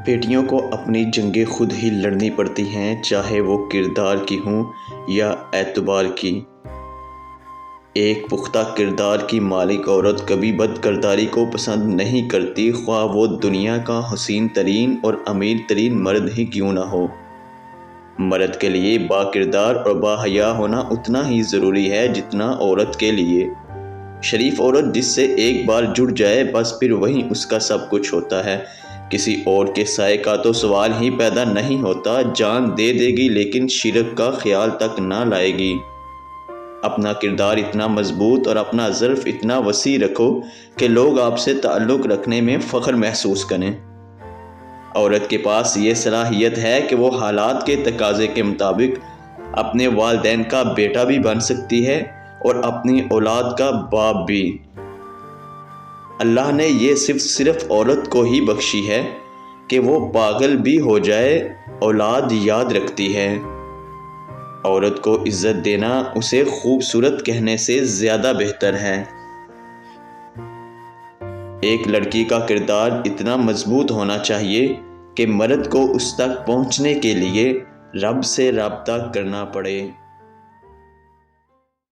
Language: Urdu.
بیٹیوں کو اپنی جنگیں خود ہی لڑنی پڑتی ہیں، چاہے وہ کردار کی ہوں یا اعتبار کی۔ ایک پختہ کردار کی مالک عورت کبھی بد کرداری کو پسند نہیں کرتی، خواہ وہ دنیا کا حسین ترین اور امیر ترین مرد ہی کیوں نہ ہو۔ مرد کے لیے با کردار اور با حیا ہونا اتنا ہی ضروری ہے جتنا عورت کے لیے۔ شریف عورت جس سے ایک بار جڑ جائے بس پھر وہی اس کا سب کچھ ہوتا ہے، کسی اور کے سائے کا تو سوال ہی پیدا نہیں ہوتا۔ جان دے دے گی لیکن شرک کا خیال تک نہ لائے گی۔ اپنا کردار اتنا مضبوط اور اپنا ظرف اتنا وسیع رکھو کہ لوگ آپ سے تعلق رکھنے میں فخر محسوس کریں۔ عورت کے پاس یہ صلاحیت ہے کہ وہ حالات کے تقاضے کے مطابق اپنے والدین کا بیٹا بھی بن سکتی ہے اور اپنی اولاد کا باپ بھی۔ اللہ نے یہ صرف عورت کو ہی بخشی ہے کہ وہ پاگل بھی ہو جائے اولاد یاد رکھتی ہے۔ عورت کو عزت دینا اسے خوبصورت کہنے سے زیادہ بہتر ہے۔ ایک لڑکی کا کردار اتنا مضبوط ہونا چاہیے کہ مرد کو اس تک پہنچنے کے لیے رب سے رابطہ کرنا پڑے۔